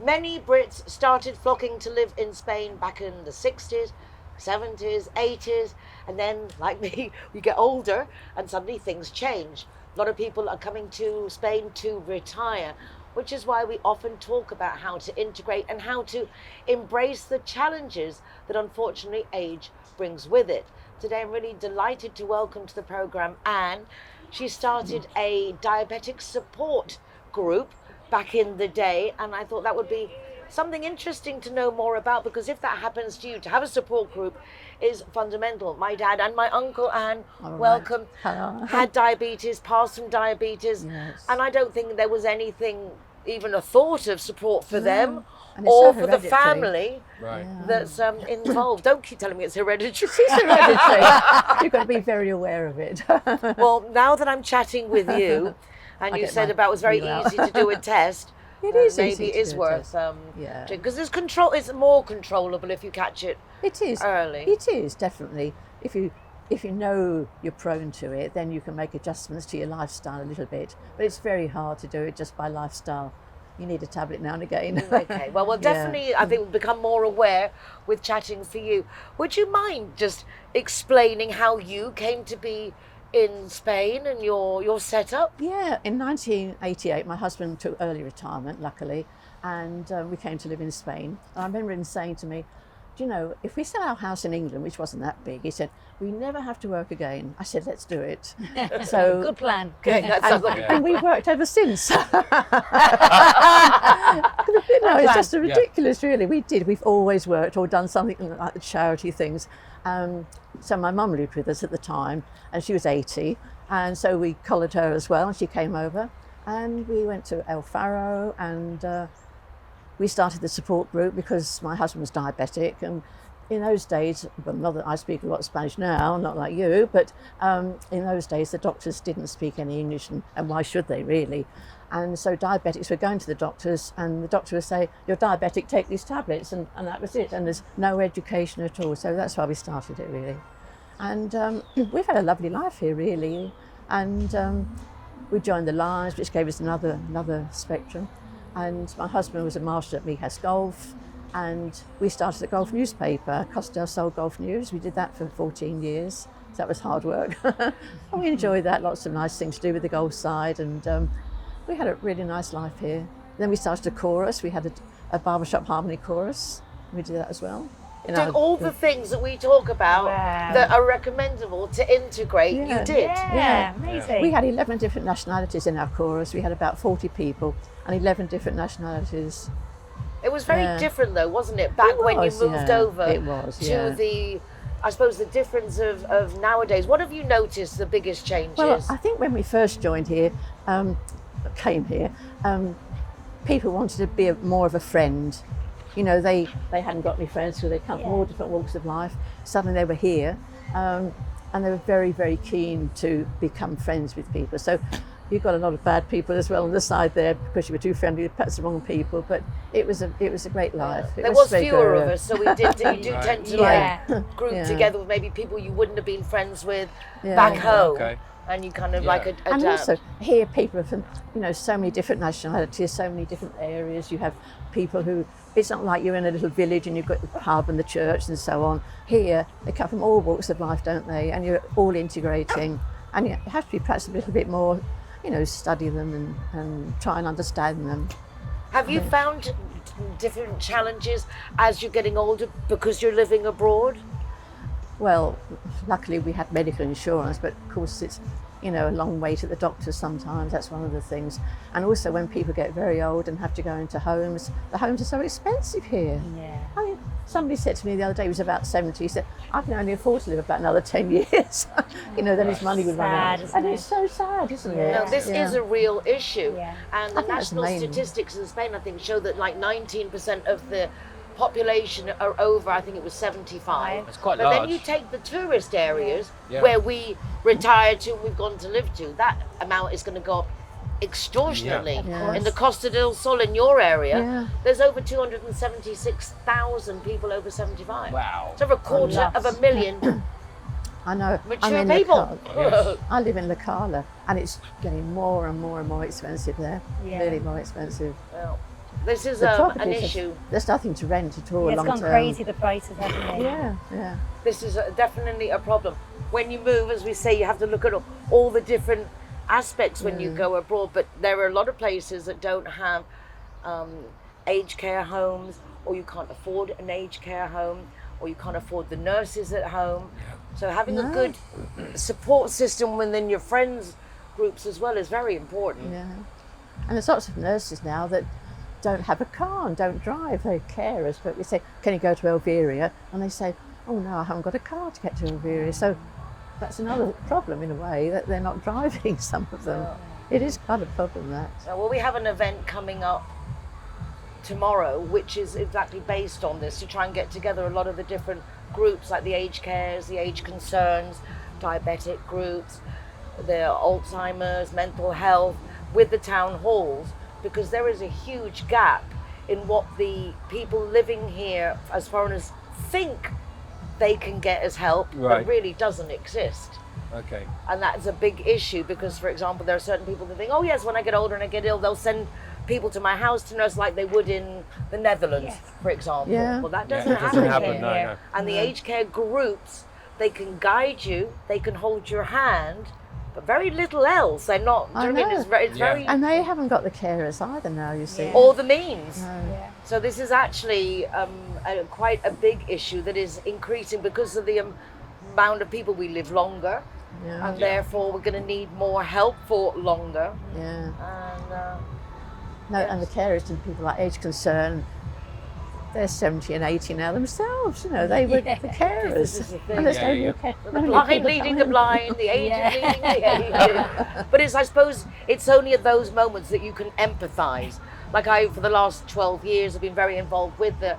Many Brits started flocking to live in Spain back in the 60s, 70s, 80s, and then, like me, we get older and suddenly things change. A lot of people are coming to Spain to retire, which is why we often talk about how to integrate and how to embrace the challenges that unfortunately age brings with it. Today I'm really delighted to welcome to the program Anne. She started a diabetic support group back in the day, and I thought that would be something interesting to know more about, because if that happens to you, to have a support group is fundamental. My dad and my uncle Anne, welcome, had diabetes, passed from diabetes, and I don't think there was anything, even a thought of support for them or for the family that's involved. Don't keep telling me it's hereditary. It's hereditary. You've got to be very aware of it. Well, now that I'm chatting with you, and you said about it was very easy to do a test, it is maybe it is worth because there's control. It's more controllable if you catch it. It is early. It is definitely. If you know you're prone to it, then you can make adjustments to your lifestyle a little bit. But it's very hard to do it just by lifestyle. You need a tablet now and again. Okay, well, definitely, I think we'll become more aware with chatting for you. Would you mind just explaining how you came to be in Spain and your setup? Yeah, in 1988, my husband took early retirement, luckily, and we came to live in Spain. And I remember him saying to me, do you know, if we sell our house in England, which wasn't that big, he said, we never have to work again. I said, let's do it. So good plan. And we've worked ever since. No, it's just ridiculous, really. We've always worked or done something like the charity things. So my mum lived with us at the time, and she was 80, and so we collared her as well, and she came over, and we went to El Faro, and we started the support group because my husband was diabetic, and in those days, well, not that I speak a lot of Spanish now, not like you, but in those days the doctors didn't speak any English, and why should they really? And so diabetics were going to the doctors, and the doctor would say, you're diabetic, take these tablets, and that was it. And there's no education at all. So that's why we started it, really. And we've had a lovely life here, really. And we joined the Lions, which gave us another spectrum. And my husband was a master at Mijas Golf, and we started a golf newspaper, Costa del Sol Golf News. We did that for 14 years. So that was hard work. And we enjoyed that, lots of nice things to do with the golf side, and we had a really nice life here. Then we started a chorus. We had a barbershop harmony chorus. We did that as well. Did all the things that we talk about that are recommendable to integrate, you did? Yeah, amazing. We had 11 different nationalities in our chorus. We had about 40 people and 11 different nationalities. It was very different though, wasn't it? Back when you moved over to the, I suppose, the difference of nowadays. What have you noticed the biggest changes? Well, I think when we first joined here, came here, people wanted to be more of a friend. You know, they hadn't got any friends, so they come from all different walks of life. Suddenly they were here, and they were very, very keen to become friends with people. So you've got a lot of bad people as well on the side there because you were too friendly, perhaps the wrong people. But it was a great life. There was fewer of us, so we did. You do tend to group together with maybe people you wouldn't have been friends with back home. Okay. And you kind of adapt. And also here people are from, so many different nationalities, so many different areas. You have people who, it's not like you're in a little village and you've got the pub and the church and so on. Here, they come from all walks of life, don't they? And you're all integrating. And you have to be perhaps a little bit more, study them and try and understand them. Have you found different challenges as you're getting older because you're living abroad? Well, luckily we had medical insurance, but of course it's, a long way to the doctors sometimes. That's one of the things. And also when people get very old and have to go into homes, the homes are so expensive here. Yeah. I mean, somebody said to me the other day, he was about 70, he said, I can only afford to live about another 10 years. Then his money would run out. And it's so sad, isn't it? No, this is a real issue. Yeah. And the national statistics in Spain, I think, show that like 19% of the population are over, I think it was 75. That's quite large. large. But then you take the tourist areas where we retired to, we've gone to live to, that amount is going to go up extortionately. In the Costa del Sol in your area, there's over 276,000 people over 75. Wow. It's over a quarter of a million. I know. Mature people. I live in La Cala, and it's getting more and more and more expensive there. Really more expensive. Well, This is the an properties, issue. there's nothing to rent at all Yeah, it's long gone term. crazy, the prices, haven't they? Yeah. This is definitely a problem. When you move, as we say, you have to look at all the different aspects when you go abroad. But there are a lot of places that don't have aged care homes, or you can't afford an aged care home, or you can't afford the nurses at home. So having a good support system within your friends groups as well is very important. Yeah. And there's lots of nurses now that don't have a car and don't drive. They're carers, but we say, can you go to Elveria? And they say, oh no, I haven't got a car to get to Elveria. So that's another problem in a way, that they're not driving, some of them. It is quite a problem, that. Well, we have an event coming up tomorrow, which is exactly based on this, to try and get together a lot of the different groups, like the aged cares, the age concerns, diabetic groups, the Alzheimer's, mental health, with the town halls, because there is a huge gap in what the people living here as foreigners think they can get as help, but really doesn't exist. Okay. And that's a big issue because, for example, there are certain people that think, oh yes, when I get older and I get ill, they'll send people to my house to nurse like they would in the Netherlands, for example. Yeah. Well, that Yeah, doesn't it happen doesn't happen, here. no. And the aged care groups, they can guide you, they can hold your hand, but very little else. They're not I doing it. know. It's very And they haven't got the carers either now, you see. or the means. Yeah. So this is actually quite a big issue that is increasing because of the amount of people. We live longer, Yeah. and therefore we're going to need more help for longer. Yeah. And No, and the carers and people like age concern, they're 70 and 80 now themselves, you know, they were the carers. This is the thing. And there's Yeah, no yeah. new care. the blind leading the blind, the aged leading the aged. But I suppose it's only at those moments that you can empathise. Like for the last 12 years, have been very involved with the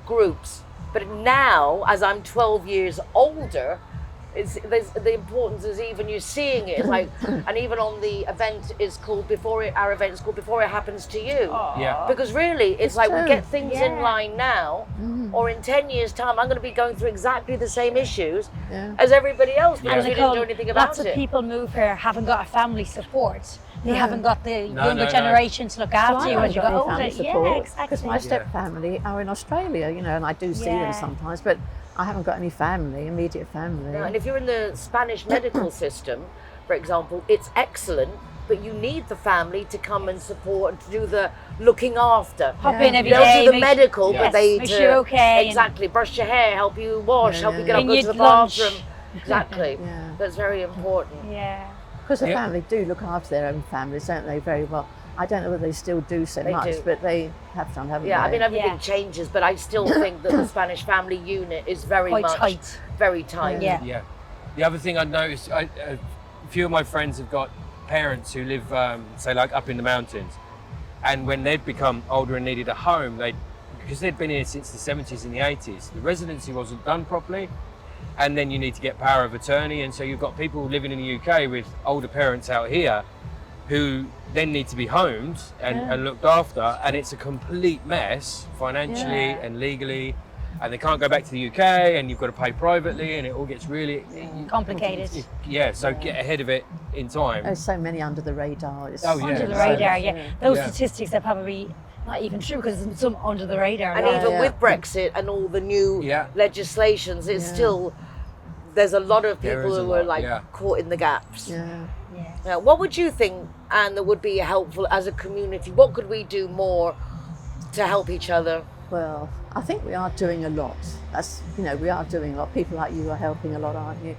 groups. But now, as I'm 12 years older, the importance is even you seeing it. It's like, and even on the event is called our event is called Before It Happens to You. Yeah. Because really, it's like we true. get things in line now, or in 10 years' time, I'm going to be going through exactly the same issues Yeah. as everybody else because Yeah. we didn't do anything about Lots it. of people move here haven't got a family support. They haven't got the No, younger no. generation to look after I you haven't as you got get any older. family Yeah, support, exactly. because my step-family are in Australia, you know, and I do see them Yeah. sometimes, but I haven't got any family, immediate family. And if you're in the Spanish medical system, for example, it's excellent, but you need the family to come and support and to do the looking after. Hop in every They'll day. do the make- medical, Yes, but they make sure you're okay and- Exactly, brush your hair, help you wash, help you get up, Bring go you to the lunch. bathroom. Exactly. Yeah. That's very important. Yeah. Because the Yeah. family do look after their own families, don't they, very well. I don't know whether they still do so They much, do. but they have done, haven't Yeah, they? I mean everything Yeah. changes, but I still think that the Spanish family unit is very Quite much tight. very tight. Yeah. Yeah. The other thing I noticed, a few of my friends have got parents who live, say, like up in the mountains, and when they'd become older and needed a home, because they'd been here since the 70s and the 80s, the residency wasn't done properly, and then you need to get power of attorney, and so you've got people living in the UK with older parents out here who then need to be homed and looked after, and it's a complete mess financially Yeah. and legally, and they can't go back to the UK, and you've got to pay privately, and it all gets really Complicated. Yeah, so get ahead of it in time. There's so many under the radar. It's Oh, yeah. Under the Yeah. radar, yeah. Those Yeah. statistics are probably not even true because there's some under the radar. And now. even Yeah. with Brexit and all the new Yeah. legislations, it's Yeah. still there's a lot of There people is a who are lot, like yeah. caught in the gaps. Yeah. Yeah. Now, what would you think, Anne, that would be helpful as a community? What could we do more to help each other? Well, I think we are doing a lot. We are doing a lot. People like you are helping a lot, aren't you?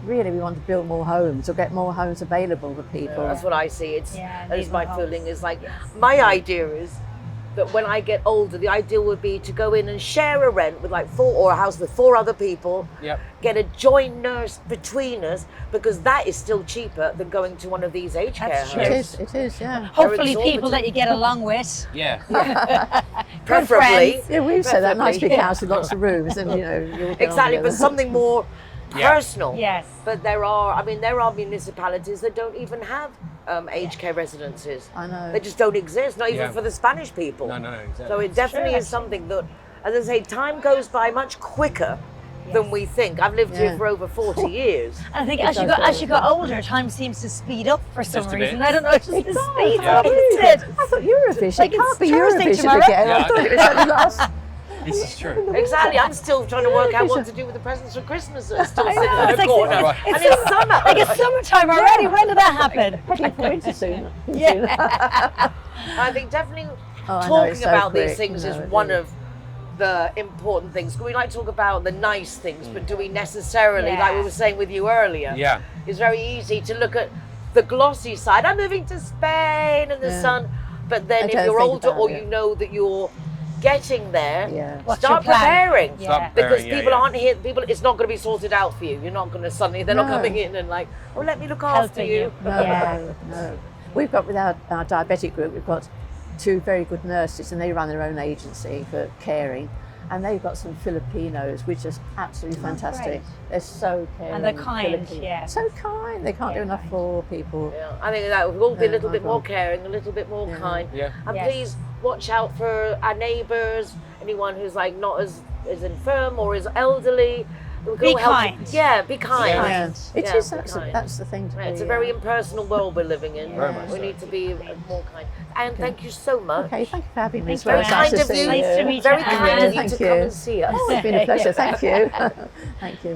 Really, we want to build more homes or get more homes available for people. That's what I see. Yeah, That is need my more feeling. homes. Is like my idea is that when I get older, the ideal would be to go in and share a rent with like a house with 4 other people. Yep. Get a joint nurse between us because that is still cheaper than going to one of these aged care That's true. homes. It is, yeah. Hopefully, exorbitant. people that you get along with. Yeah. Preferably. friends. Yeah, we've said that nice big Preferably. house with lots of rooms, and you all get on Exactly, but together. something more Yeah. personal. Yes. But there are municipalities that don't even have aged care residences. I know. They just don't exist, not even Yeah. for the Spanish people. No, exactly. So it definitely is something that, as I say, time goes by much quicker than we think. I've lived here for over 40 years. And I think It as you got older, time seems to speed up for some Just a reason. bit. I don't know, it just speeds Yeah. up instead. I thought Eurovision. Like It can't it's be Thursday Eurovision tomorrow. again. Yeah. I thought it was only last. This is true. Exactly. I'm still trying to work out what to do with the presents for Christmas that are still sitting know, in it's the like- corner. Right. And it's summer. Like it's summertime already. When did that happen? Heading for winter soon. I think definitely Oh, I know, talking it's so about these quick. things No, is it one is. of the important things. We like to talk about the nice things, but do we necessarily, like we Yeah. were saying with you earlier, Yeah. it's very easy to look at the glossy side. I'm moving to Spain and the Yeah. sun, but then I if don't you're think older about or it. you know that you're getting there, Yeah. What's start your plan? preparing. Yeah. Start Because preparing, yeah, people yeah. aren't here. People, it's not going to be sorted out for you. You're not going to suddenly. They're not No. coming in and like, oh, let me look after Helping you. you. No, Yeah. no. We've got with our diabetic group, we've got 2 very good nurses, and they run their own agency for caring. And they've got some Filipinos, which is absolutely fantastic. great. They're so caring. And they're kind, Filipino. yeah. So kind. They can't Yeah, do enough kind. for people. Yeah, I think that we'll all be a Yeah, little bit my more God. caring, a little bit more Yeah. kind. Yeah. And Yes. please watch out for our neighbours, anyone who's like not as infirm or as elderly. We can Be all help- kind. Yeah, be kind. Yeah. Yeah. It Yeah, is. be That's, kind. that's the thing to Yeah, be. it's a very impersonal world we're living in. Very much We so. need to be more kind. And thank you so much. Okay, thank you for having me. Thank It's you, very Anne. nice Kind to of see you. Nice to you. meet Very you, kind Anne. of you Thank to you. come and see us. Oh, it's been a pleasure. Thank you. Thank you.